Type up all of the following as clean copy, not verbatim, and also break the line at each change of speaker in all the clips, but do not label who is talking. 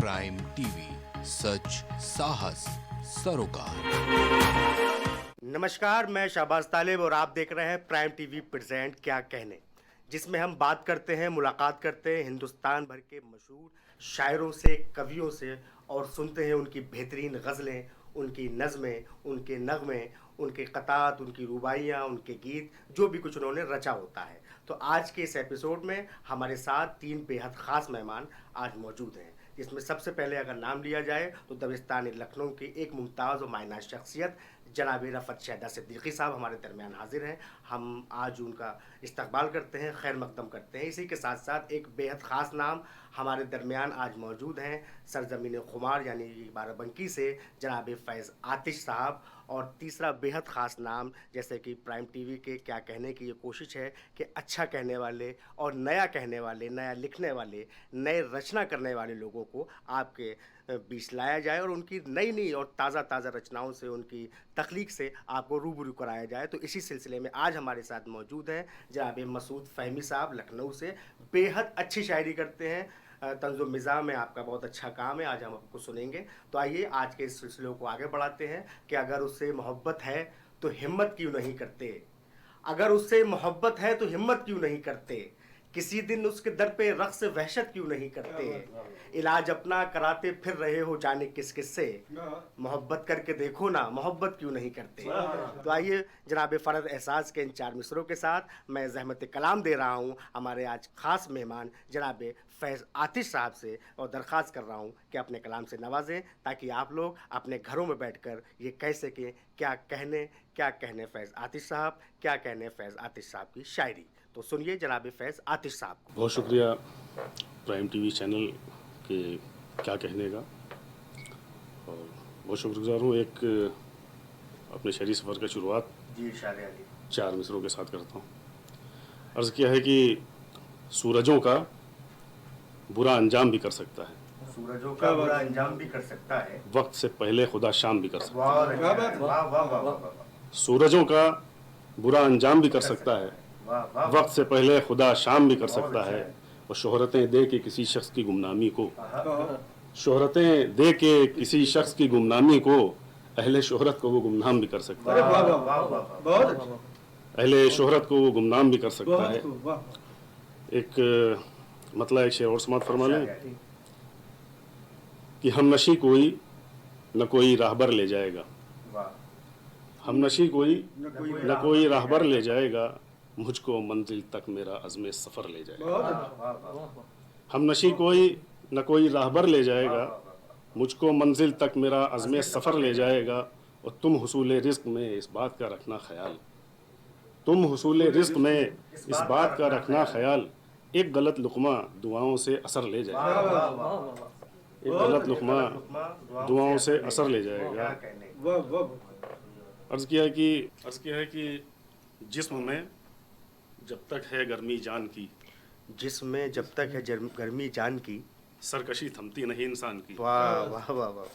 Prime TV, सच साहस सरोकार।
नमस्कार, मैं शाहबाज तालिब और आप देख रहे हैं प्राइम टीवी प्रेजेंट क्या कहने, जिसमें हम बात करते हैं, मुलाकात करते हैं हिंदुस्तान भर के मशहूर शायरों से, कवियों से और सुनते हैं उनकी बेहतरीन गज़लें, उनकी नज़में, उनके नगमे, उनके क़तात, उनकी रुबाइयाँ, उनके गीत, जो भी कुछ उन्होंने रचा होता है। तो आज के इस एपिसोड में हमारे साथ 3 बेहद ख़ास मेहमान आज मौजूद हैं, जिसमें सबसे पहले अगर नाम लिया जाए तो दबिस्तान लखनऊ की एक मुमताज़ और मायना शख्सियत जनाब रफ़त शहदा सिद्दीकी साहब हमारे दरमियान हाजिर हैं। हम आज उनका इस्तकबाल करते हैं, खैर मकदम करते हैं। इसी के साथ साथ एक बेहद ख़ास नाम हमारे दरमियान आज मौजूद हैं, सरज़मीन खुमार यानी बाराबंकी से जनाब फैज़ आतिश साहब। और तीसरा बेहद ख़ास नाम, जैसे कि प्राइम टीवी के क्या कहने की ये कोशिश है कि अच्छा कहने वाले और नया कहने वाले, नया लिखने वाले, नए रचना करने वाले लोगों को आपके बीच लाया जाए और उनकी नई नई और ताज़ा रचनाओं से, उनकी तख्लीक से आपको रूबरू कराया जाए। तो इसी सिलसिले में आज हमारे साथ मौजूद हैं जनाब मसूद फ़हमी साहब लखनऊ से। बेहद अच्छी शायरी करते हैं, तंज़ुम मिज़ाह में आपका बहुत अच्छा काम है, आज हम आपको सुनेंगे। तो आइए आज के इस सिलसिले को आगे बढ़ाते हैं कि अगर उससे मोहब्बत है तो हिम्मत क्यों नहीं करते, अगर उससे मोहब्बत है तो हिम्मत क्यों नहीं करते, किसी दिन उसके दर पे रक़्स वहशत क्यों नहीं करते, इलाज अपना कराते फिर रहे हो जाने किस किस से, मोहब्बत करके देखो ना मोहब्बत क्यों नहीं करते। तो आइए जनाब फ़रद एहसास के इन 4 मिसरों के साथ मैं ज़हमत कलाम दे रहा हूँ हमारे आज ख़ास मेहमान जनाब फैज़ आतिश साहब से, और दरख्वास्त कर रहा हूँ कि अपने कलाम से नवाजें ताकि आप लोग अपने घरों में बैठकर ये कह सकें क्या कहने फैज़ आतिश साहब, क्या कहने फैज़ आतिश साहब की शायरी। तो सुनिए जनाब फैज़ आतिश साहब को।
बहुत शुक्रिया प्राइम टीवी चैनल के क्या कहने का, और बहुत शुक्रगुजार हूँ एक अपने शहरी सफ़र का शुरुआत
जी
4 मिसरों के साथ करता हूँ। अर्ज़ किया है कि सूरजों का बुरा अंजाम भी कर सकता है,
सूरजों का बुरा अंजाम भी कर सकता है,
वक्त से पहले खुदा शाम भी कर सकता है।
वाह वाह वाह वाह।
सूरजों का बुरा अंजाम भी कर सकता है, वक्त से पहले खुदा शाम भी कर सकता है। और शोहरतें दे के किसी शख्स की गुमनामी को, शोहरतें दे के किसी शख्स की गुमनामी को, अहले शोहरत को वो गुमनाम भी कर सकता है, अहले शोहरत को वो गुमनाम भी कर सकता है। एक मतलब एक शेर और समात फरमा लें कि हम नशी कोई न कोई राहबर ले जाएगा, हम नशी कोई न कोई राहबर ले जाएगा, मुझको मंजिल तक मेरा अज़्मे सफ़र ले जाएगा। हम नशी कोई न कोई राहबर ले जाएगा, मुझको मंजिल तक मेरा अज़्मे सफ़र ले जाएगा। और तुम हुसूल रिज़्क़ में इस बात का रखना ख्याल, तुम हुसूल रिज़्क़ में इस बात का रखना ख्याल, एक गलत लुक़मा दुआओं से असर ले जाएगा, एक गलत लुक़मा दुआओं से असर ले जाएगा। अर्ज़ किया है कि जिस्म में जब तक है गर्मी जान की,
जिस्म में जब तक है गर्मी जान की,
सरकशी थमती नहीं इंसान की।
वाह वाह वाह वाह।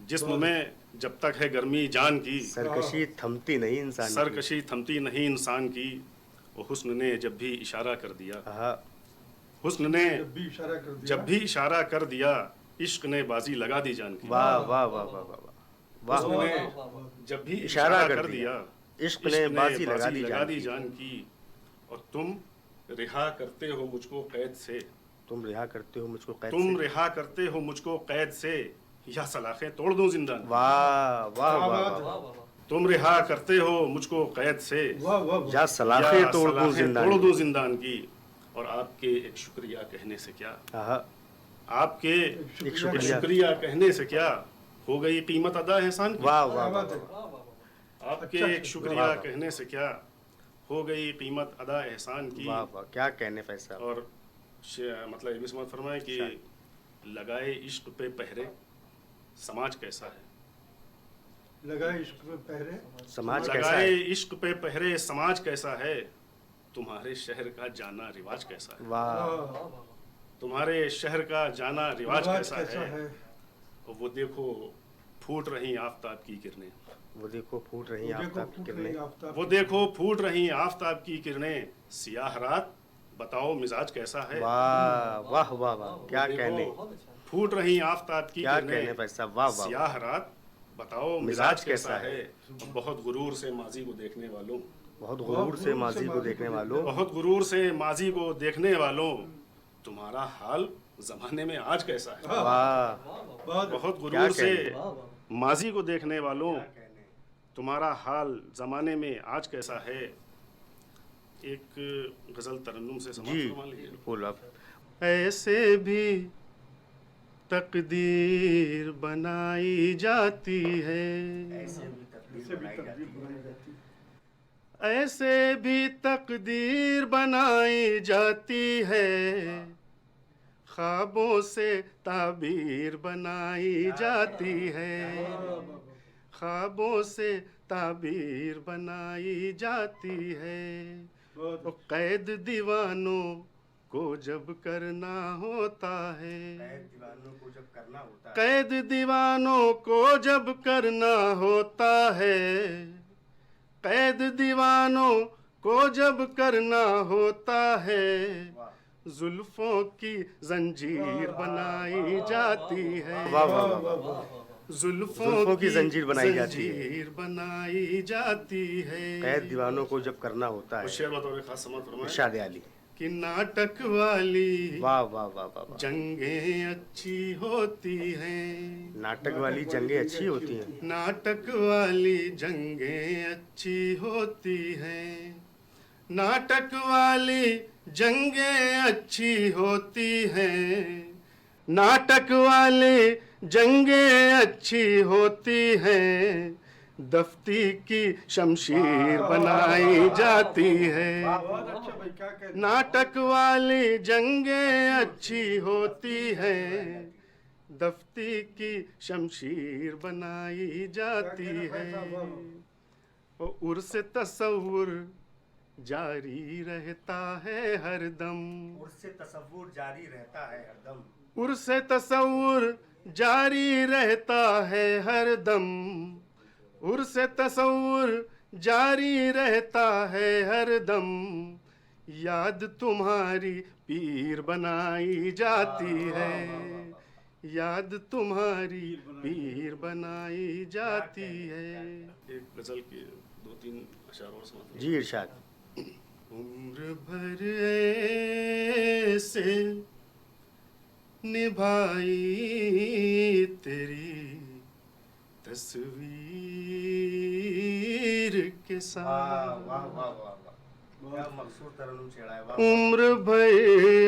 जिस्म में जब तक है गर्मी जान की,
सरकशी थमती नहीं इंसान की,
सरकशी थमती नहीं इंसान की। और हुस्न ने जब भी इशारा कर दिया, हुस्न ने जब भी इशारा कर दिया, इश्क ने बाजी लगा दी जान की।
वाह वाह वाह वाह वाह।
हुस्न ने जब भी इशारा कर दिया,
इश्क ने बाजी लगा दी
जान की। और तुम रिहा करते हो मुझको कैद से,
तुम रिहा करते हो मुझको कैद से,
तुम रिहा करते हो मुझको कैद से, या सलाखें तोड़ दूं जिंदान।
वाह वाह वाह।
तुम रिहा करते हो मुझको कैद से,
या सलाखें तोड़ दूं
जिंदान की। और आपके एक शुक्रिया कहने से क्या, आपके एक शुक्रिया कहने से क्या, हो गई कीमत अदा एहसान की।
वाह वाह वाह।
आपके एक शुक्रिया कहने से क्या, हो गई कीमत अदा एहसान की।
वाह वाह, क्या कहने फैज़ साहब।
और मतलब ये भी समझ फरमाए कि लगाए इश्क पे पहरे समाज कैसा है,
लगाए इश्क पे पहरे
समाज कैसा
लगाए
है,
इश्क पे पहरे समाज कैसा है, तुम्हारे शहर का जाना रिवाज कैसा है।
वाह।
तुम्हारे शहर का जाना रिवाज कैसा है। और वो देखो फूट रही आफताब की किरणें,
वो देखो फूट रही आफताब की किरणें,
वो देखो फूट रही आफताब की किरणें, सियाह रात बताओ मिजाज कैसा है।
वाह वाह वाह वाह, क्या कहने।
फूट रही आफताब की
क्या
किरणें,
कहने भाई साहब, वाह वाह।
सियाह रात बताओ मिजाज कैसा है। बहुत गुरूर से माजी को देखने वालों,
बहुत गुरूर से माजी को देखने वालों,
बहुत गुरूर से माजी को देखने वालों, तुम्हारा हाल जमाने में आज कैसा है।
वाह।
बहुत
क्या
गुरूर से
कहने।
माजी को देखने वालों, तुम्हारा हाल जमाने में आज कैसा है। एक गजल तरन्नुम से समाप्त
जी
फरमा लीजिए।
बोल आप।
ऐसे भी तकदीर बनाई जाती है, ऐसे भी तकदीर बनाई जाती है, ख्वाबों से ताबीर बनाई जाती है, ख्वाबों से ताबीर बनाई जाती है। वो कैद दीवानों को जब करना होता है,
दीवानों को जब करना होता है,
कैद दीवानों को जब करना होता है, कैद दीवानों को जब करना होता है, जुल्फों की जंजीर बनाई जाती है।
वाह वाह वाह वाह।
जुल्फों की
जंजीर बनाई जाती है,
जंजीर बनाई जाती है।
कैद दीवानों को जब करना होता है।
शेर बतौर खास समाप्त फरमाएं
इरशाद अली।
कि नाटक वाली
वाह वाह वाह वाह वाह।
जंगें अच्छी होती हैं,
नाटक वाली जंगें अच्छी होती हैं,
नाटक वाली जंगें अच्छी होती हैं, नाटक वाली जंगें अच्छी होती हैं, नाटक वाली जंगें अच्छी होती हैं, दफ्ती की शमशीर बनाई जाती है।
बहुत अच्छा भाई, क्या कहते।
नाटक वाली जंगें अच्छी होती हैं, दफ्ती की शमशीर बनाई जाती है। और उर्स तसव्वुर जारी रहता है हरदम,
उससे तसव्वुर जारी रहता है हरदम,
उर्स तसव्वुर जारी रहता है हरदम, उर्स तसव्वुर जारी रहता है हरदम, याद तुम्हारी पीर बनाई जाती है, याद तुम्हारी पीर बनाई जाती है। एक गजल के दो तीन अशार और समाप्त।
जी इरशाद।
उम्र भर ऐसे निभाई तेरी तस्वीर के साथ,
वाह वाह वाह वाह। क्या मकसूद तरन्नुम छेड़ा है, वाह।
उम्र भर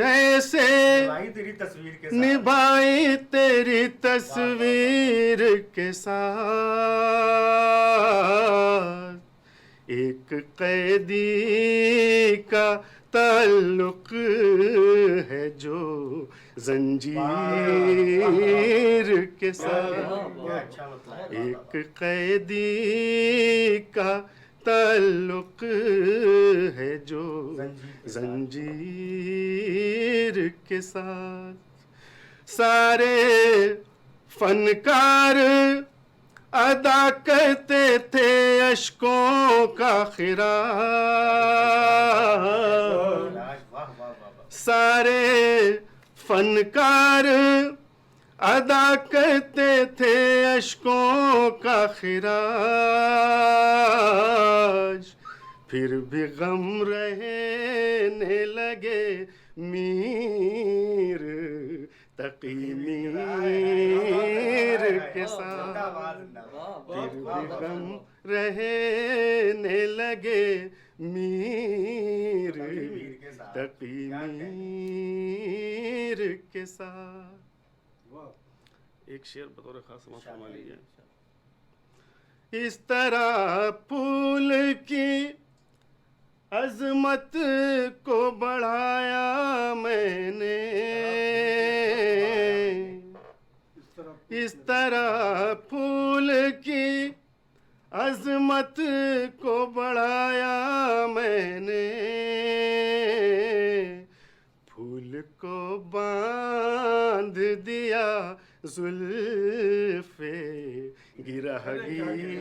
ऐसे
भाई तेरी तस्वीर के साथ,
निभाई तेरी तस्वीर के साथ, एक कैदी का ताल्लुक है जो जंजीर के साथ,
क्या अच्छा मतलब है।
एक कैदी का ताल्लुक है जो जंजीर के साथ। सारे फनकार अदा करते थे अश्कों का खिराज,
वाह वाह वाह।
सारे फनकार अदा करते थे अश्कों का खिराज, फिर भी गम रहने लगे मीर तकी मीर के साथ, फिर भी गम रहने लगे मीर तकी मीर के साथ। एक शेर बतौर खास समाप्त फरमा लीजिए। इस तरह फूल की अजमत को बढ़ाया मैंने, इस तरह फूल की अजमत को बढ़ाया मैंने, फूल को बांध दिया जुल्फे गिरहगीर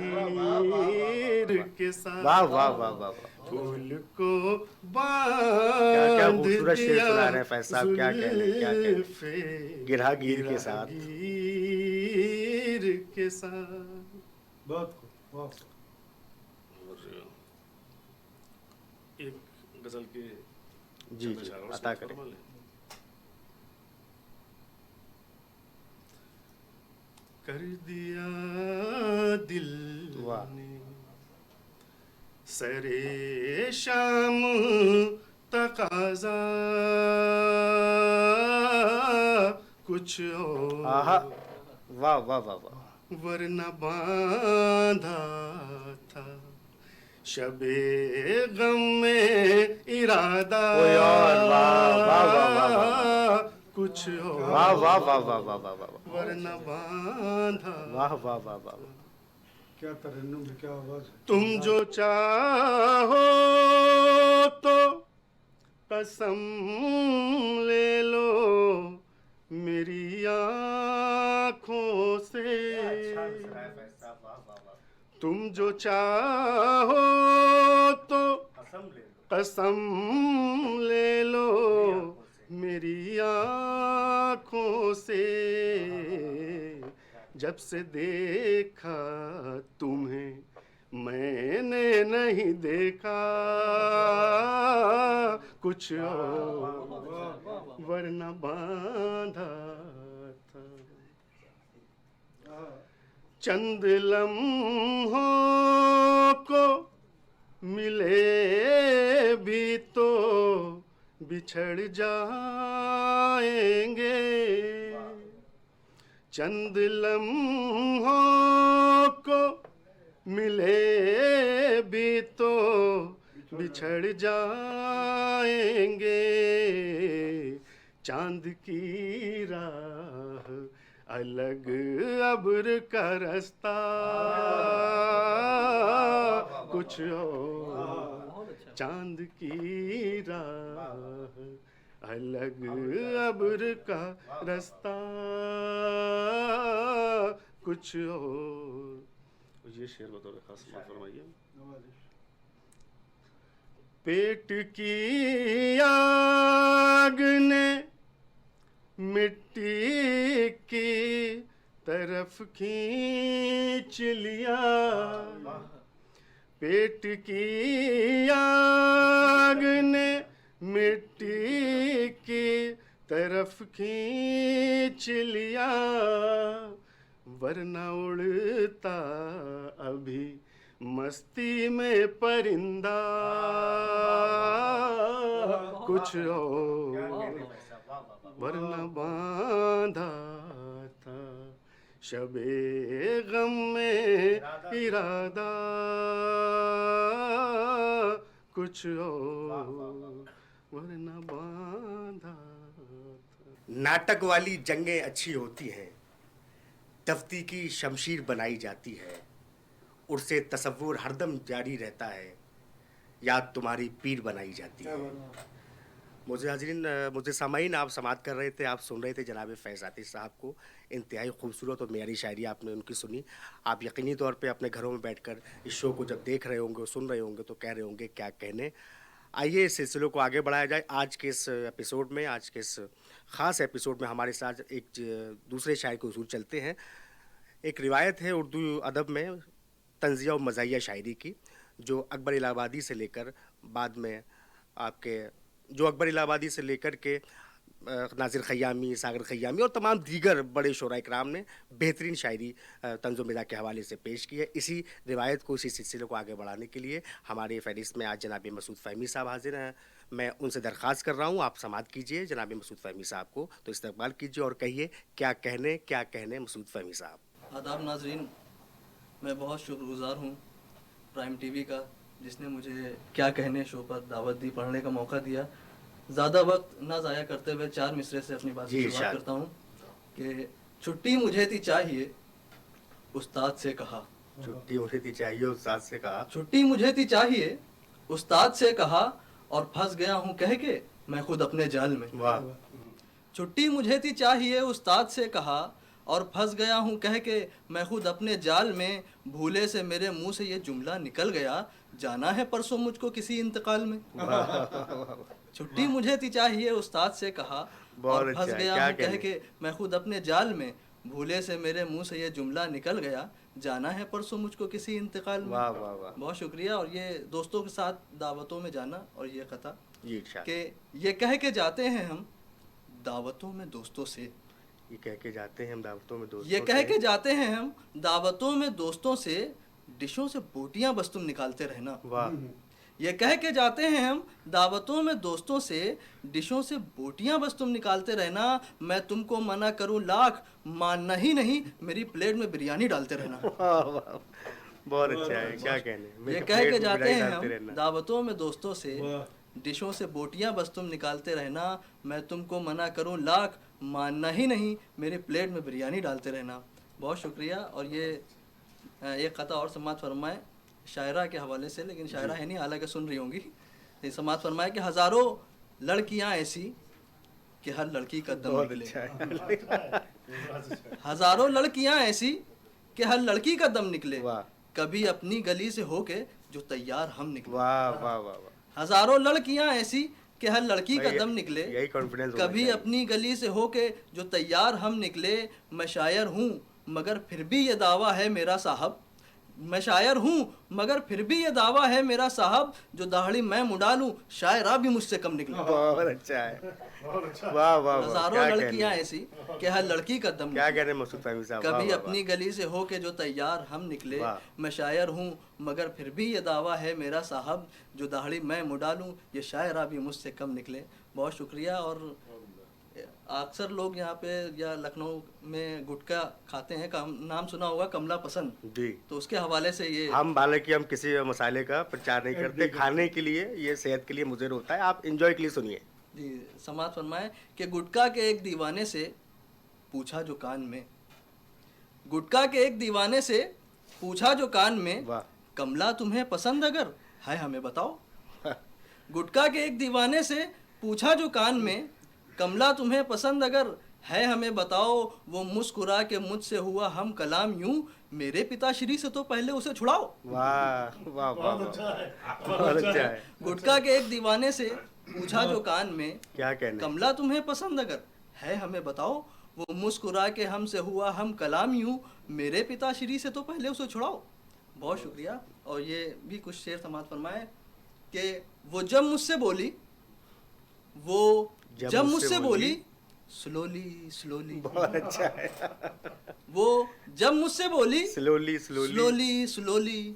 के साथ,
वाह वाह वाह वाह वाह।
फूल को
क्या
बांध
खूबसूरत शेर
दिया
सुना रहे हैं फैज साहब, क्या कहने, क्या कहने।
जुल्फ़े
गिरहागीर के साथ।
गिरहागीर के साथ।
बहुत खूब, बहुत
और एक गजल के
जी जी अता करें।
कर दिया दिल
वाह।
ने सरे शाम तकाजा कुछ
आहा,
और
वाह वाह वाह वाह।
वरना बांधा था शबे गम में इरादा
कोई और, वाह वाह वाह वाह वाह।
कुछ और
वाह वाह वाह वाह वाह वाह वाह
वरना बांधा
वाह वाह वाह वाह।
क्या तरन्नुम है, क्या आवाज है।
तुम जो चाहो तो कसम ले लो मेरी आँखों से, तुम जो चाहो तो कसम ले लो मेरी आँखों से, जब से देखा तुम्हें मैंने नहीं देखा कुछ और वरना बांधा था। चंद लम्हों को मिले भी तो बिछड़ जाएंगे, चंद लम्हों को मिले भी तो बिछड़ जाएंगे, चांद की राह अलग अब्र का रास्ता कुछ और, चांद की राह अलग अब्र का रास्ता कुछ और। ये शेर बतौर खास फरमाइए। पेट की आग ने मिट्टी की तरफ खींच लिया, पेट की आग ने मिट्टी की तरफ खींच लिया, वरना उड़ता अभी मस्ती में परिंदा कुछ और वरना बांधा था शबे गम में इरादा कुछ और वरना बांधा था।
नाटक वाली जंगें अच्छी होती हैं, दफ्ती की शमशीर बनाई जाती है, उससे तसव्वुर हरदम जारी रहता है, याद तुम्हारी पीर बनाई जाती है। मुझे हाज़रीन, मुझे सामाईन, आप समाअत कर रहे थे, आप सुन रहे थे जनाब फैज़ आतिश साहब को। इंतहाई खूबसूरत और मेयारी शायरी आपने उनकी सुनी। आप यकीनी तौर पे अपने घरों में बैठकर इस शो को जब देख रहे होंगे, सुन रहे होंगे, तो कह रहे होंगे क्या कहने। आइए इस सिलसिले को आगे बढ़ाया जाए। आज के इस एपिसोड में, आज के इस ख़ास एपिसोड में हमारे साथ एक दूसरे शायर के हुज़ूर चलते हैं। एक रिवायत है उर्दू अदब में तंज़िया और मज़ाहिया शायरी की, जो अकबर इलाहाबादी से लेकर बाद में आपके नाज़िर ख़यामी, सागर ख़यामी और तमाम दीगर बड़े शोरा इकराम ने बेहतरीन शायरी तंज़ो मिज़ाह के हवाले से पेश की है। इसी रिवायत को, इसी सिलसिले को आगे बढ़ाने के लिए हमारे फ़हरिस्त में आज जनाब मसूद फ़हमी साहब हाज़िर हैं। मैं उनसे दरख्वास्त कर रहा हूँ, आप समाअत कीजिए जनाब मसूद फ़हमी साहब को, तो इस्तक़बाल कीजिए और कहिए क्या कहने मसूद फ़हमी साहब।
आदाब नाज़रीन, मैं बहुत शुक्रगुज़ार हूँ प्राइम टीवी का, जिसने मुझे क्या कहने शो पर दावत दी, पढ़ने का मौका दिया। ज़्यादा वक्त ना ज़ाया करते हुए 4 मिसरे से अपनी बात की शुरुआत करता हूँ कि छुट्टी मुझे थी चाहिए उस्ताद से कहा,
छुट्टी मुझे थी चाहिए उस्ताद से कहा,
छुट्टी मुझे थी चाहिए उस्ताद से कहा, और फंस गया हूँ कह के मैं खुद अपने जाल में।
वाह।
छुट्टी मुझे थी चाहिए उस्ताद से कहा, और फंस गया हूँ कह के मैं खुद अपने जाल में, भूले से मेरे मुंह से ये जुमला निकल गया, जाना है परसों मुझको किसी इंतकाल में। छुट्टी मुझे थी चाहिए उस्ताद से कहा, और फंस गया हूँ कह के मैं खुद अपने जाल में, भूले से मेरे मुंह से ये जुमला निकल गया, जाना है परसों मुझको किसी इंतकाल में।
वाह वाह वाह,
बहुत शुक्रिया। और ये दोस्तों के साथ दावतों में जाना, और ये कथा
ये इरशाद,
कि ये कह के जाते हैं हम दावतों में दोस्तों से,
ये कह के जाते हैं हम दावतों में दोस्तों
ये कह
से।
के जाते हैं हम दावतों में दोस्तों से, डिशों से बोटियां बस तुम निकालते रहना।
वाह,
ये कह के जाते हैं हम दावतों में दोस्तों से, डिशों से बोटियां बस तुम निकालते रहना, मैं तुमको मना करूं लाख, मानना ही नहीं, मेरी प्लेट में बिरयानी डालते रहना।
वाह वाह, बहुत अच्छा है, क्या कहने।
ये
मेरे
कह
प्लेट
के
में
जाते
बिरयानी
हैं
डालते
हम
रहना।
दावतों में दोस्तों से,
वाह।
डिशों से बोटियां बस तुम निकालते रहना, मैं तुमको मना करूं लाख, मानना ही नहीं, मेरी प्लेट में बिरयानी डालते रहना। बहुत शुक्रिया। और ये एक कथा और समात फरमाए शायरा के हवाले से, लेकिन शायरा है नहीं, हालांकि सुन रही होंगी। ये समात फरमाए कि हज़ारों लड़कियां ऐसी कि हर लड़की का दम
बहुत
निकले।
अच्छा है।
हज़ारों लड़कियां ऐसी कि हर लड़की का दम निकले,
वाह
कभी अपनी गली से होके जो तैयार हम निकले।
वाह वाह वाह वाह,
हजारों लड़कियां ऐसी कि हर लड़की का
भाई,
दम निकले,
यही कॉन्फिडेंस होना
कभी
चाहिए।
अपनी गली से होके जो तैयार हम निकले, मैं शायर हूँ मगर फिर भी ये दावा है मेरा साहब, मैं शायर हूँ मगर फिर भी ये दावा है मेरा साहब, जो दाढ़ी मैं मुड़ा लूं शायरा भी मुझसे कम निकले।
बहुत अच्छा है, वाह वाह वाह,
हजारों
क्या
लड़कियां
कहने,
ऐसी कि हर लड़की का दम
क्या
निकले,
कह रहे हैं मसूद फहमी साहब, वाह,
कभी
वाह,
अपनी गली से हो के जो तैयार हम निकले,
वाह।
मैं शायर हूँ मगर फिर भी ये दावा है मेरा साहब, जो दाढ़ी मैं मुड़ा लूं ये शायरा भी मुझसे कम निकले। बहुत शुक्रिया। और अक्सर लोग यहाँ पे या लखनऊ में गुटखा खाते हैं, नाम सुना होगा कमला पसंद,
वाह। जी,
तो उसके हवाले से ये
हम हालांकि हम किसी मसाले का प्रचार नहीं करते, खाने के लिए, ये सेहत के लिए मुज़र होता है, आप एंजॉय के लिए सुनिए।
जी समाज फरमाए कि गुटखा के एक दीवाने से पूछा जो कान में, गुटखा के एक दीवाने से पूछा जो कान में,
वाह,
कमला तुम्हें पसंद अगर है हमें बताओ। गुटखा के एक दीवाने से पूछा जो कान में, कमला तुम्हें पसंद अगर है हमें बताओ, वो मुस्कुरा के मुझसे हुआ हम कलाम यूं, मेरे पिताश्री से तो पहले उसे छुड़ाओ।
वाह वाह वाह, बहुत अच्छा है,
गुटखा के एक दीवाने से पूछा जो कान में,
क्या कहने।
कमला तुम्हें पसंद अगर है हमें बताओ, वो मुस्कुरा के हमसे हुआ हम कलाम यूं, मेरे पिताश्री से तो पहले उसे छुड़ाओ। बहुत शुक्रिया। और ये भी कुछ शेर समाज फरमाए कि वो जब मुझसे बोली, वो जब मुझसे बोली, स्लोली स्लोली।
बहुत अच्छा है,
वो जब मुझसे बोली,
स्लोली स्लोली,
स्लोली स्लोली,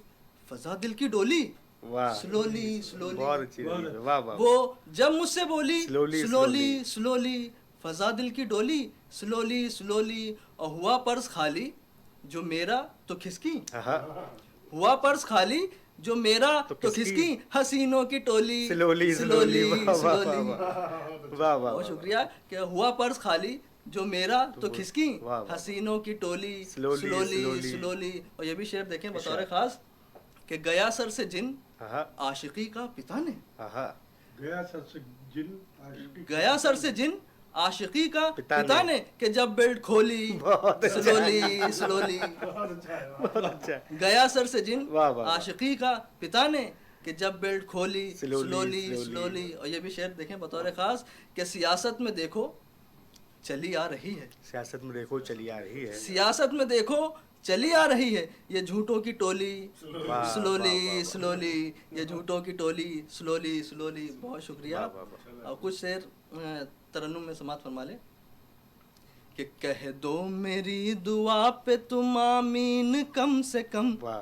फजा दिल की डोली,
वाह,
स्लोली स्लोली।
बहुत अच्छी लगी, वाह वाह,
वो जब मुझसे बोली,
Slowly,
स्लोली स्लोली, फजा दिल की डोली, स्लोली स्लोली, और हुआ पर्स खाली जो मेरा तो खिसकी,
हाँ,
हुआ पर्स खाली जो मेरा तो
खिसकी,
खिसकी, हसीनों की टोली,
स्लोली स्लोली, वाह वाह
स्लोली।
वाह वाह,
बहुत शुक्रिया। कि हुआ पर्स खाली जो मेरा तो खिसकी,
वाह, वाह।
हसीनों की टोली,
Slowly,
स्लोली
slowly।
स्लोली। और ये भी शेर देखें बतौर खास कि गया सर से जिन
हाँ
आशिकी का पिता ने,
हाँ,
गया सर से जिन आशिकी,
गया सर से जिन आशिकी का
पिता
पिता
ने।
ने, कि जब बेल्ट खोली,
बहुत अच्छा।
Slowly slowly.
बहुत अच्छा है,
गया सर से जिन
वाह, वाह, वाह।
आशिकी का पिता ने, कि जब बेल्ट खोली,
Slowly,
स्लोली
slowly।
स्लोली। और ये भी शेर देखें बतौर खास कि सियासत में देखो चली आ रही है,
सियासत में देखो चली आ रही है,
सियासत में देखो चली आ रही है, ये झूठों की टोली,
वाह, वाह,
स्लोली
वाह।
स्लोली, ये झूठों की टोली, स्लोली स्लोली। बहुत शुक्रिया।
वाह, वाह,
और कुछ शेर तरन्नुम में समात फरमा ले कि कह दो मेरी दुआ पे तुम आमीन कम से कम,
वाह,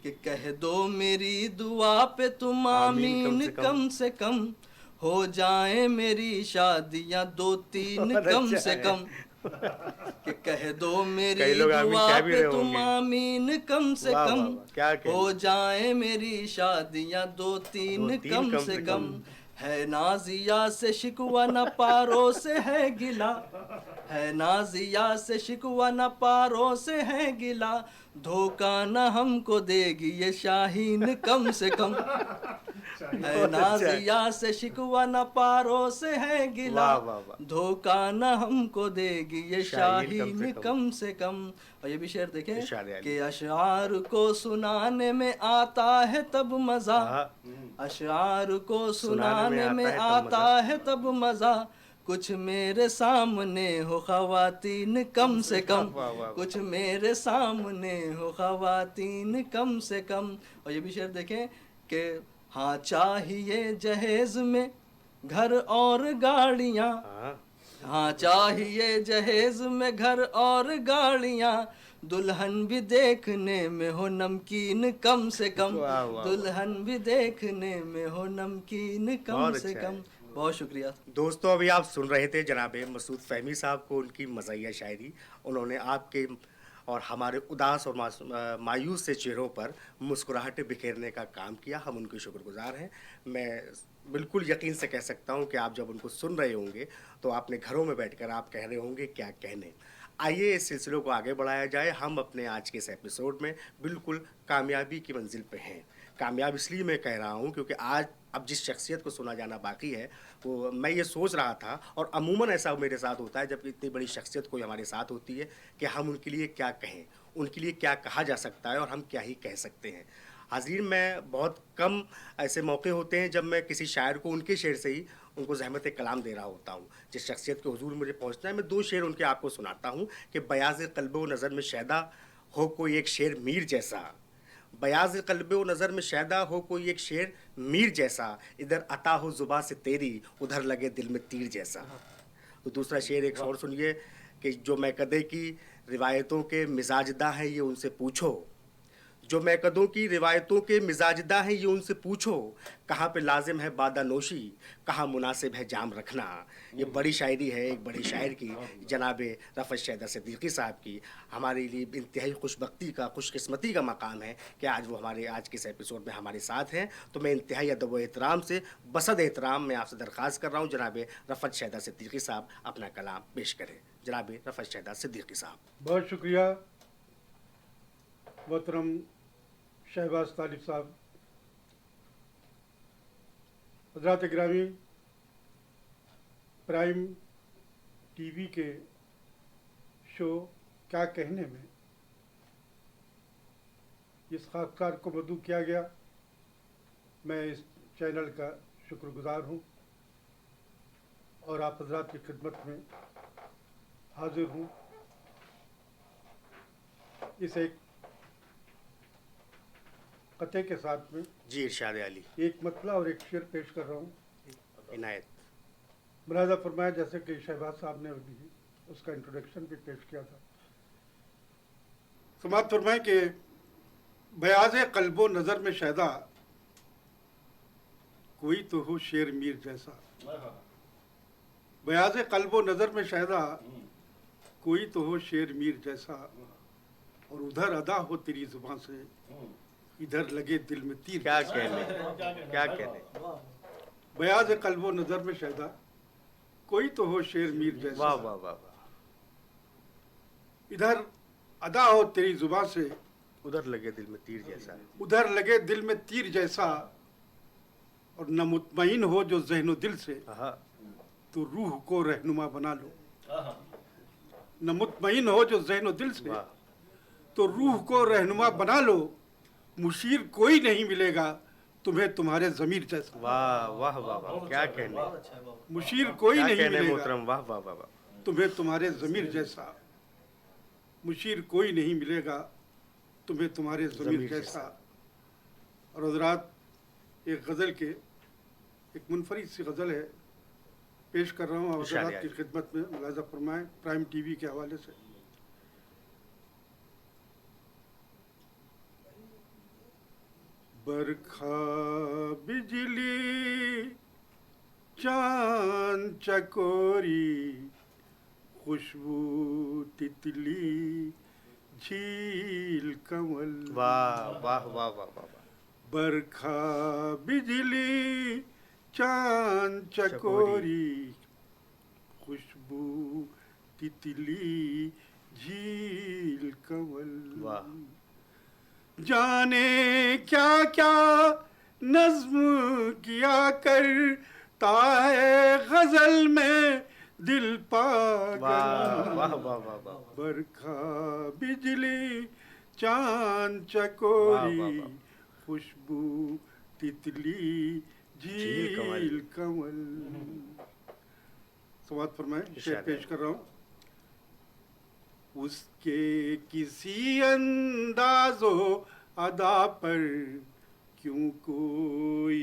कि कह दो मेरी दुआ पे तुम आमीन कम से कम, हो जाए मेरी शादियां 2-3
बहुत
कम
अच्छा
से
है।
कम, कि कह दो मेरी
कई लोग आमीन
दुआ
कह भी
पे
रहे
तुम
होंगे।
आमीन कम से
वाह,
कम,
वाह, वाह, क्या कहने।
हो जाए मेरी शादियां 2-3
2-3
कम से कम, है नाजिया से शिकवा न पारो से है गिला, है नाजिया से शिकवा न पारो से है गिला, धोखा न हमको देगी ये शाहीन कम से कम। है नाजिया से शिकवा न पारो से है गिला,
वाह, वाह, वाह।
धोखा न हमको देगी ये
शाहीन
शाहीन कम से कम। और ये भी शेर देखें
इरशाद अली।
कि अशआर को सुनाने में आता है तब मजा,
हाँ,
अशआर को सुनाने में आता है तब मजा, कुछ मेरे सामने हो ख़वातीन कम से कम,
वाह, वाह।
कुछ मेरे सामने हो ख़वातीन कम से कम। और ये भी शेर देखें कि हाँ चाहिए जहेज में घर और गाड़ियाँ,
हाँ,
हाँ चाहिए जहेज में घर और गाड़ियाँ, दुल्हन भी देखने में हो नमकीन कम से कम,
वाह, वाह,
दुल्हन भी देखने में हो नमकीन कम
बहुत
से
अच्छा
कम।
है।
बहुत शुक्रिया।
दोस्तों अभी आप सुन रहे थे जनाब मसूद फ़हमी साहब को, उनकी मज़ाहिया शायरी। उन्होंने आपके और हमारे उदास और मायूस से चेहरों पर मुस्कुराहटें बिखेरने का काम किया। हम उनके शुक्रगुजार हैं। मैं बिल्कुल यकीन से कह सकता हूं कि आप जब उनको सुन रहे होंगे तो अपने घरों में बैठकर आप कह रहे होंगे क्या कहने। आइए इस सिलसिले को आगे बढ़ाया जाए। हम अपने आज के इस एपिसोड में बिल्कुल कामयाबी की मंजिल पे हैं। कामयाब इसलिए मैं कह रहा हूँ क्योंकि आज अब जिस शख्सियत को सुना जाना बाकी है वो मैं ये सोच रहा था, और अमूमन ऐसा मेरे साथ होता है जब इतनी बड़ी शख्सियत कोई हमारे साथ होती है, कि हम उनके लिए क्या कहें, उनके लिए क्या कहा जा सकता है और हम क्या ही कह सकते हैं। हाज़रीन, मैं बहुत कम ऐसे मौके होते हैं जब मैं किसी शायर को उनके शेर से ही उनको ज़हमत कलाम दे रहा होता हूँ। जिस शख्सियत के हुजूर मुझे पहुँचना है, मैं 2 शेर उनके आपको सुनाता हूँ कि बयाज़ क़ल्ब व नज़र में शैदा हो कोई एक शेर मीर जैसा, बयाज़ क़ल्ब व नज़र में शैदा हो कोई एक शेर मीर जैसा, इधर अता हो ज़ुबां से तेरी उधर लगे दिल में तीर जैसा। तो दूसरा शेर एक और सुनिए कि जो मैकदे की रिवायतों के मिजाजदा हैं ये उनसे पूछो, जो मैकदों की रिवायतों के मिजाजदा हैं ये उनसे पूछो, कहाँ पे लाजिम है बादा नोशी, कहाँ मुनासिब है जाम रखना। ये बड़ी शायरी है एक बड़े शायर की, जनाब रफ़त शैदा सिद्दीकी साहब की। हमारे लिए इंतहाई खुशबख्ती का, खुशकिस्मती का मकाम है कि आज वो हमारे आज के इस एपिसोड में हमारे साथ हैं। तो मैं इंतहाई अदब व एहतराम से, बसद एहतराम मैं आपसे दरख्वास्त कर रहा हूँ जनाब रफ़त शैदा सिद्दीकी साहब अपना कलाम पेश करें। जनाब रफ़त शैदा सिद्दीकी साहब।
बहुत शुक्रिया मोहतरम शहबाज तालिब साहब। हज़रात गिरामी, प्राइम टीवी के शो क्या कहने में इस खासकार को मदऊ किया गया, मैं इस चैनल का शुक्रगुजार हूँ और आप हज़रात की खिदमत में हाजिर हूँ। इस एक कते के साथ में
जी इरशाद अली।
एक मतला और एक शेर पेश कर रहा हूँ।
इनायत।
मुलाज़ा फरमाया जैसे कि शहबाज साहब ने अभी उसका इंट्रोडक्शन भी पेश किया था। समात फरमाए कि बयाज़ क़ल्बो नज़र में शैदा कोई तो हो शेर मीर जैसा, बयाज़ क़ल्बो नज़र में शैदा कोई तो हो शेर मीर जैसा, और उधर अदा हो तेरी ज़ुबान से इधर लगे दिल में तीर।
क्या कहने, क्या कहने।
बयाज़ क़ल्बो नज़र में शैदा कोई तो हो शेर मीर जैसा,
वाह वाह वाह वाह।
इधर अदा हो तेरी जुबान से
उधर लगे दिल में तीर जैसा,
उधर लगे दिल में तीर जैसा, और न मुतमईन हो जो ज़हनो दिल से
हाँ,
तो रूह को रहनुमा बना लो। न मुतमईन हो जो ज़हनो दिल से
वाह
तो रूह को रहनुमा बना लो, मुशीर कोई नहीं मिलेगा तुम्हें तुम्हारे ज़मीर जैसा।
वाह वाह वाह वाह। क्या कहने,
बहुत अच्छा है, बहुत।
मुशीर कोई
क्या
नहीं
कहने
मिलेगा
मोहतरम। वाह वाह वाह वाह।
तुम्हें तुम्हारे ज़मीर जैसा, मुशीर कोई नहीं मिलेगा तुम्हें तुम्हारे ज़मीर
ज़मीर
जैसा। और हज़रात, एक गज़ल के एक मुनफरिद सी गज़ल है, पेश कर रहा हूँ और
इरशाद
हज़रात की खिदमत में मुलाज़ा फरमाएं प्राइम टीवी के हवाले से। बरखा बिजली चांद चकोरी, खुशबू तितली झील कमल।
वाह वाह वाह वाह वाह वाह।
बरखा बिजली चांद चकोरी, खुशबू तितली झील कमल।
वाह।
जाने क्या क्या नज्म किया करता है गजल में दिल
वाह
पागल।
वाह वाह वाह वाह।
बरखा बिजली चांद
वाह,
चकोरी
वाह, वाह।
खुशबू तितली झील कमल। समाप्त फरमाए, शेर
इरशाद
पेश कर रहा हूँ। उसके किसी अंदाजो अदा पर क्यों कोई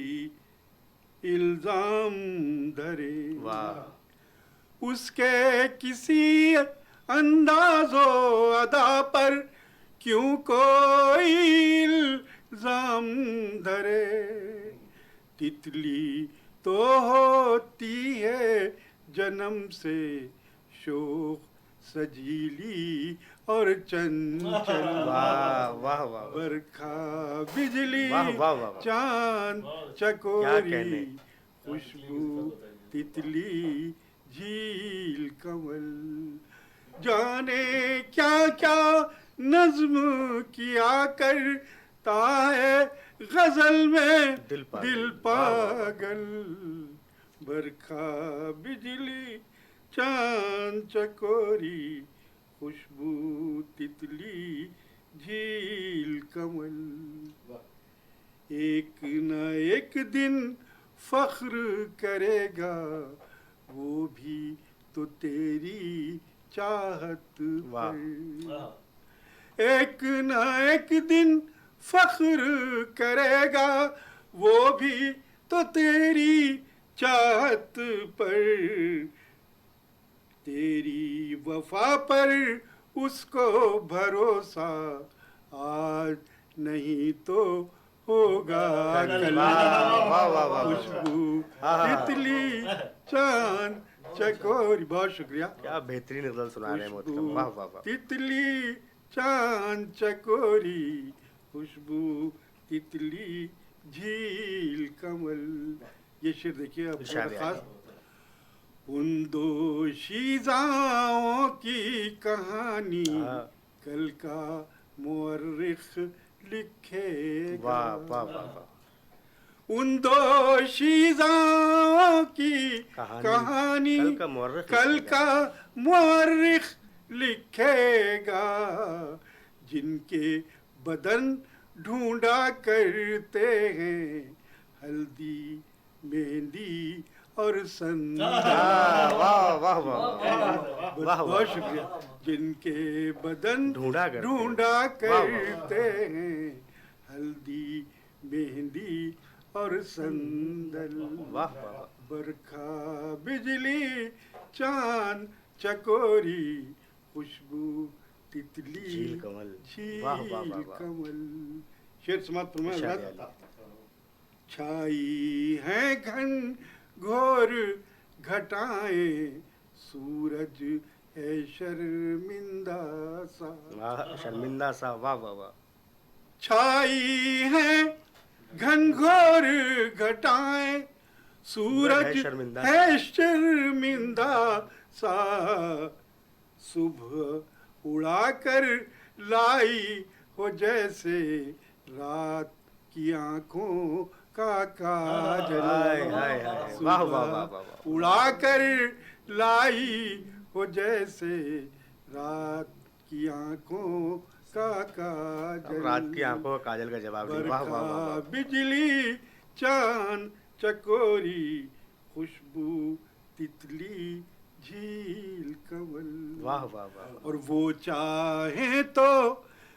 इल्जाम धरे।
वाह।
उसके किसी अंदाजो अदा पर क्यों कोई इल्जाम धरे। तितली तो होती है जन्म से शोख सजीली और चंचल।
वाह वाह वाह।
बरखा बिजली
वाह, वाह, वाह, वाह।
चांद
क्या
चकोरी
कहने।
खुशबू तितली झील कमल। जाने क्या क्या नज्म किया करता है गजल में
दिल पागल।
दिल पागल। बरखा बिजली चांद चकोरी खुशबू तितली झील कमल। एक न एक दिन फख्र करेगा वो भी तो तेरी चाहत
वाह।
पर। एक न एक दिन फख्र करेगा वो भी तो तेरी चाहत पर। तेरी वफा पर उसको भरोसा आज नहीं तो होगा कल।
वाह वाह वाह वाह।
खुशबू
हाँ।
तितली चांद चकोरी। बहुत शुक्रिया।
क्या बेहतरीन गजल सुना रहे हैं मोहतरम।
खुशबू
वाह वाह वाह।
तितली चांद चकोरी खुशबू तितली झील कमल। ये शेर देखिए अब
इरशाद है।
खास। उन दो शीजाओं की कहानी
हाँ।
कल का मुअर्रिख लिखेगा।
वाह वाह वाह वाह।
उन दो शीजाओं की
कहानी
कहानी कल का मुअर्रिख लिखेगा। जिनके बदन ढूंढा करते हैं हल्दी मेहंदी और संदल।
वाह वाह वाह वाह। वाह,
बहुत शुक्रिया। जिनके बदन
ढूंढा
करते हैं हल्दी मेहंदी और संदल।
वाह वाह।
बरखा बिजली चांद चकोरी खुशबू तितली
झील कमल।
झील
वाह, वाह, वाह, वाह।
कमल। शेर समाप्त फरमाएं।
इरशाद
हज़रत।
है।
छाई है घन घोर घटाएं सूरज है शर्मिंदा सा।
वाह शर्मिंदा सा। वाह वाह वाह।
छाई है घनघोर घटाएं सूरज
शर्मिंदा
है शर्मिंदा सा। सुबह उड़ाकर लाई हो जैसे रात की आंखों का काजल।
हाय हाय हाय। वाह वाह वाह वाह।
उड़ाकर लाई हो जैसे रात की आंखों का काजल।
अब रात की आंखों का काजल का जवाब नहीं। वाह वाह वाह वाह।
बिजली चांद चकोरी खुशबू तितली झील कमल।
वाह वाह वाह।
और वो चाहे तो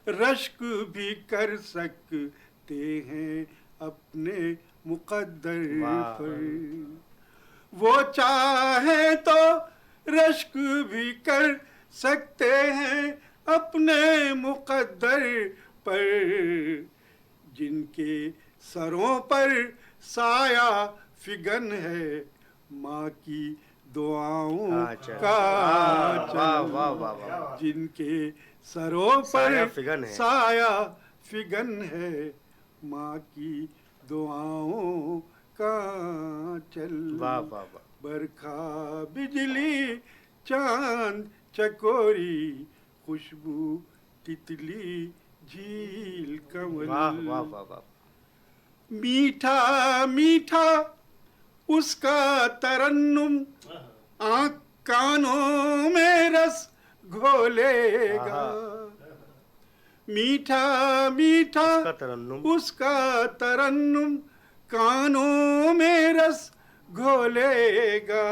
रश्क भी कर सकते हैं अपने मुकद्दर
वाह।
पर। वो चाहे तो रश्क भी कर सकते हैं अपने मुकद्दर पर। जिनके सरों पर साया फिगन है माँ की दुआओं
अच्छा।
का
वाह
चल।
वाह वाह वाह।
जिनके सरों
साया
पर
फिगन है।
साया फिगन है माँ की दुआओं का चल।
वाह वाह वाह।
बरखा बिजली चांद चकोरी खुशबू तितली झील कमल।
वाह वाह वाह वाह।
मीठा मीठा उसका तरन्नुम, आँख कानों में रस घोलेगा। मीठा मीठा
उसका तरन्नुम,
उसका तरन्नुम, कानों में रस घोलेगा।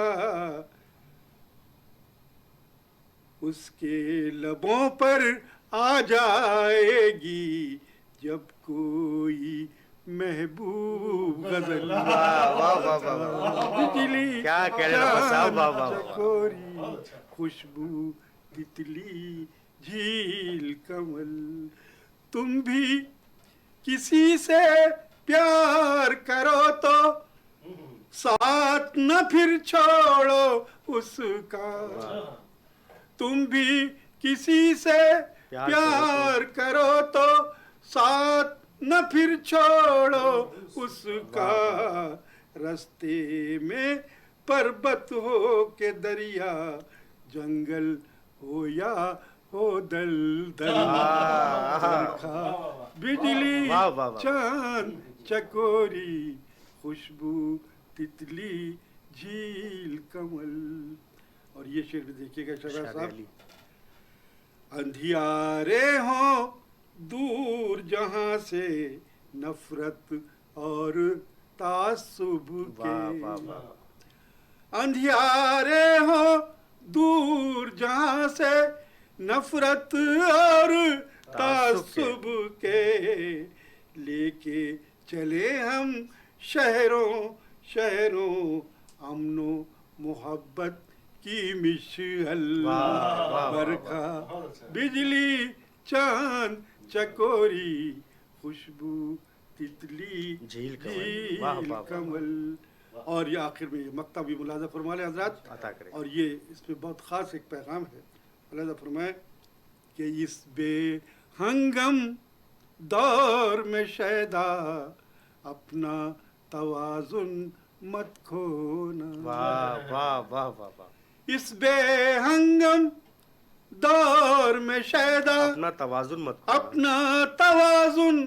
उसके लबों पर आ जाएगी जब कोई महबूब गजल।
वाह वाह वाह वाह,
बिजली
क्या कह रहे हैं साहब, वाह वाह वाह।
चकोरी खुशबू तितली झील कमल। तुम भी किसी से प्यार करो तो साथ न फिर छोड़ो उसका। तुम भी किसी से प्यार करो तो साथ न फिर छोड़ो उसका। रास्ते में पर्वत हो के दरिया, जंगल हो या हो दलदल, बरखा बिजली
वाह, वाह, वाह।
चांद चकोरी खुशबू तितली झील कमल। और ये शेर भी देखिएगा शहबाज साहब। अंधियारे हो दूर जहां से नफरत और तासुब के।
वाह वाह वाह।
अंधियारे हो दूर जहां से नफरत और तासुब के। लेके चले हम शहरों शहरों अमनो मोहब्बत की मिशअल। बरखा बिजली चांद चकोरी खुशबू तितली
झील कमल। वाह, वाह, वाह।
कमल। और ये आखिर में ये मक्ता भी मुलाजा फरमाले हजरात।
अता करें।
और ये इसमें बहुत ख़ास एक पैगाम है। मुलाजा फरमाए कि इस बेहंगम दौर में शैदा अपना तवाजुन मत खोना।
वाह वाह वाह वाह वाह।
इस बेहंगम दौर में शैदा
अपना तवाजुन मत खोना।
अपना तवाजुन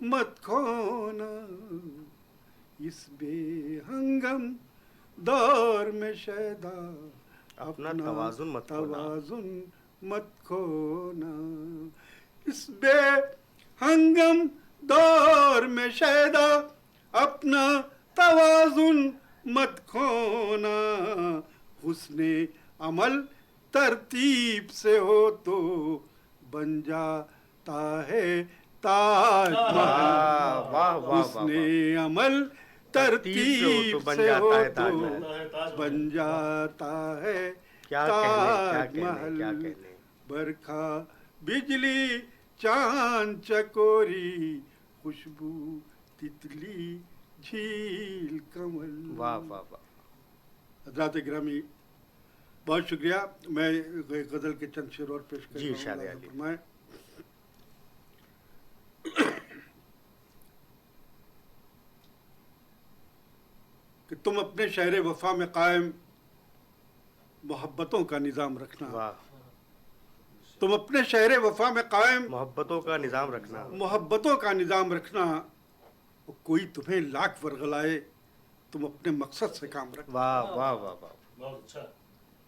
मत खोना। इस बेहंगम दौर में शैदा
अपना तवाजुन मत खोना।
तवाजुन मत खोना। इस बेहंगम दौर में शैदा अपना तवाजुन मत खोना। हुस्ने अमल तरतीब से हो तो बन जाता है ताजमहल।
वाह वाह वाह।
हुस्ने अमल तरतीब से हो तो बन जाता है
क्या कहने,
ताजमहल।
क्या कहने।
बरखा बिजली चांद चकोरी खुशबू तितली झील कमल।
वाह वाह वाह।
हजरात गिरामी बहुत शुक्रिया। मैं गजल के चंद शेर और पेश
जी, इरशाद अली।
फरमाएं। कि तुम अपने शहर वफा में कायम मोहब्बतों का निज़ाम रखना।
वाह।
तुम अपने शहर वफा में कायम
मोहब्बतों का निजाम रखना।
मोहब्बतों का निज़ाम रखना। और कोई तुम्हें लाख वर्गलाए तुम अपने मकसद से काम रखना।
वाह वाह वाह वाह।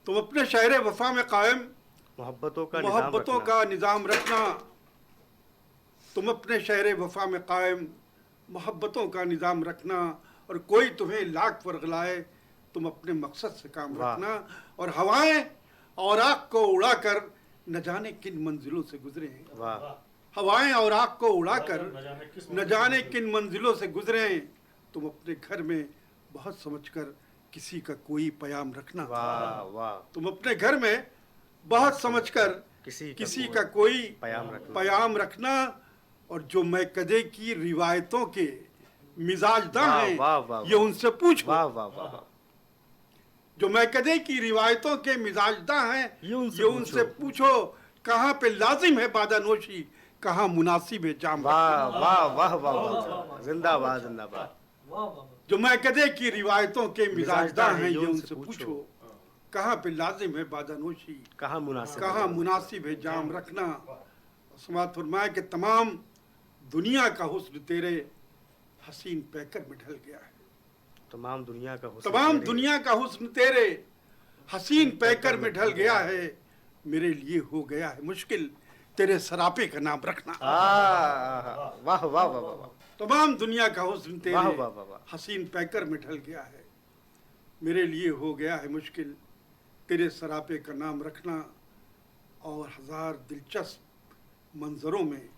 तुम अपने शहर वफा में कायम
मोहब्बतों का
मोहब्बतों का निज़ाम रखना। तुम अपने शहर वफा में कायम मोहब्बतों का निज़ाम रखना। और कोई तुम्हें लाख वर्गलाए तुम अपने मकसद से काम
वाह।
रखना। और हवाएं और आग को उड़ाकर न जाने किन मंजिलों से गुजरे हैं।
वाह।
हवाएं और आग को उड़ाकर न जाने किन मंजिलों से गुजरे हैं। तुम अपने घर में बहुत समझकर किसी का कोई प्याम रखना।
वाह वाह।
तुम अपने घर में बहुत समझकर किसी का कोई प्याम रखना। और जो मैं कदे की रिवायतों के मिजाजदा हैं
वाह, वाह, वाह।
ये उनसे पूछो।
वाह वाह वाह।
जो मैं कदे की रिवायतों के मिजाजदा हैं
ये उनसे
ये उनसे पूछो। कहाँ पे लाजिम है बादानोशी, कहाँ मुनासिब है जाम।
वाह वाह वाह वाह वाह। जिंदाबाद जिंदाबाद।
जो मैं कदे की रिवायतों के मिजाजदा हैं ये उनसे पूछो। कहाँ पे लाजिम है बादानोशी,
कहाँ
मुनासिब है जाम रखना। समात फरमाए कि तमाम दुनिया का हुस्न तेरे हसीन पैकर में ढल गया है।
तमाम दुनिया का हुस्न
तमाम
तेरे।
दुनिया का हुस्न तेरे हसीन पैकर में ढल गया है, मेरे लिए हो गया है मुश्किल तेरे सरापे का नाम रखना।
वाह वाह वाह वाह वाह।
तमाम दुनिया का हुस्न तेरे
वाह वाह वाह वाह।
हसीन पैकर में ढल गया है, मेरे लिए हो गया है मुश्किल तेरे सरापे का नाम रखना। और हजार दिलचस्प मंजरों में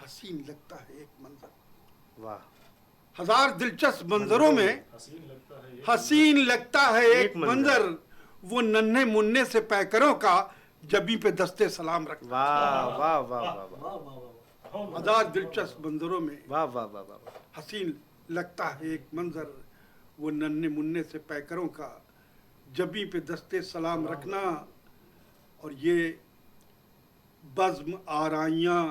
हसीन लगता है एक मंजर।
वाह।
हजार दिलचस्प मंजरों में हसीन लगता है एक मंजर, वो नन्हे मुन्ने से पैकरों का जबी पे दस्ते सलाम रखना।
वाह वाह वाह वाह वाह।
हजार दिलचस्प मंजरों में
वाह वाह वाह वाह।
हसीन लगता है एक मंजर, वो नन्हे मुन्ने से पैकरों का जबी पे दस्ते सलाम रखना। और ये बज़्म आराइयाँ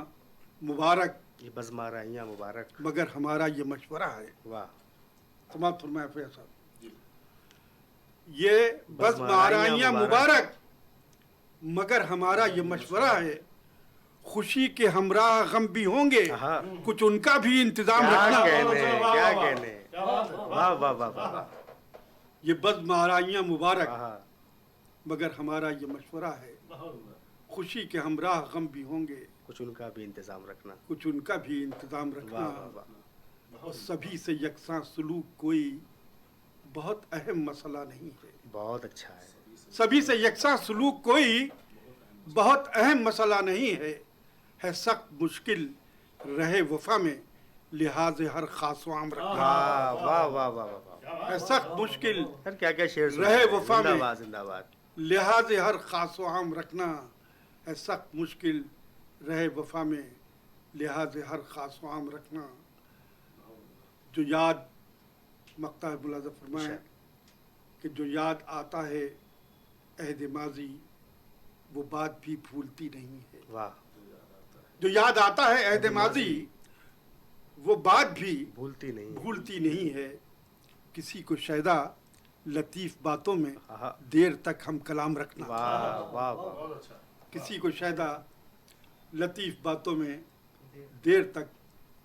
मुबारक,
ये बज़्म आराइयाँ मुबारक,
मगर हमारा ये मशवरा है।
वाह।
समाप्त फरमाया फैज़ साहब। ये बज़्म आराइयाँ मुबारक, मगर हमारा ये मशवरा है, खुशी के हमराह गम भी होंगे, कुछ उनका भी इंतजाम रखना।
क्या कहने। वाह वाह वाह वाह।
ये बज़्म आराइयाँ मुबारक, मगर हमारा ये मशवरा है, खुशी के हमराह गम भी होंगे,
कुछ उनका भी इंतजाम रखना।
कुछ उनका भी इंतजाम रखना।
वाह वाह वाह।
और सभी से यकसां सुलूक कोई बहुत अहम मसला नहीं है।
बहुत अच्छा है।
सभी से यकसां सुलूक कोई बहुत अहम मसला नहीं है सख्त मुश्किल रहे वफा में लिहाज हर खास आम रखना।
वाह वाह वाह वाह वाह।
है सख्त मुश्किल
सर क्या क्या शेर
रहे वफा में।
जिंदाबाद जिंदाबाद।
लिहाज हर खास आम रखना है सख्त मुश्किल रहे वफा में लिहाज हर खास आम रखना। जो याद मक्ता मुलाज़ा फरमाए कि जो याद आता है अहद माजी वो बात भी भूलती नहीं है।
वाह।
जो याद आता है अहद माजी वो बात भी भूलती नहीं है। किसी को शायदा लतीफ़ बातों में देर तक हम कलाम रखना।
वाह वाह वाह।
किसी को शायदा लतीफ़ बातों में देर तक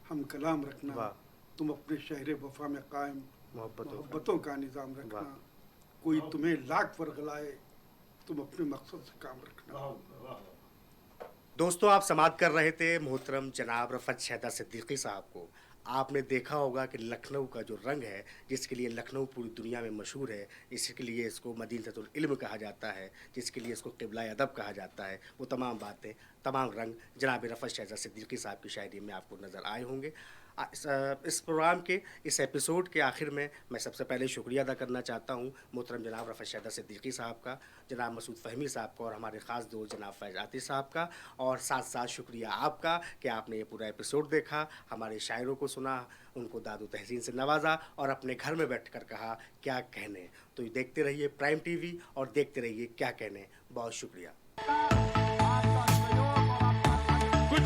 हम कलाम रखना। तुम अपने शहर वफा में कायम मोहब्बतों का निज़ाम रखना। कोई तुम्हें लाख वर्गलाए तुम अपने मकसद से काम रखना।
दोस्तों आप समाअत कर रहे थे मोहतरम जनाब रफ़त शहदा सिद्दीकी साहब को। आपने देखा होगा कि लखनऊ का जो रंग है, जिसके लिए लखनऊ पूरी दुनिया में मशहूर है, इसके लिए इसको मदीनतुल इल्म कहा जाता है, जिसके लिए इसको क़िबला अदब कहा जाता है, वो तमाम बातें, तमाम रंग जनाब रफ़त शहदा सिद्दीकी साहब की शायरी में आपको नज़र आए होंगे। इस प्रोग्राम के इस एपिसोड के आखिर में मैं सबसे पहले शुक्रिया अदा करना चाहता हूँ मोहतरम जनाब रफ़त शहदा सिद्दीकी साहब का, जनाब मसूद फ़हमी साहब का और हमारे ख़ास दोस्त जनाब फैज़ आतिश साहब का। और साथ साथ शुक्रिया आपका कि आपने ये पूरा एपिसोड देखा, हमारे शायरों को सुना, उनको दादू तहसीन से नवाजा और अपने घर में बैठ कर कहा क्या कहने। तो देखते रहिए प्राइम TV और देखते रहिए क्या कहने। बहुत शुक्रिया।
कुछ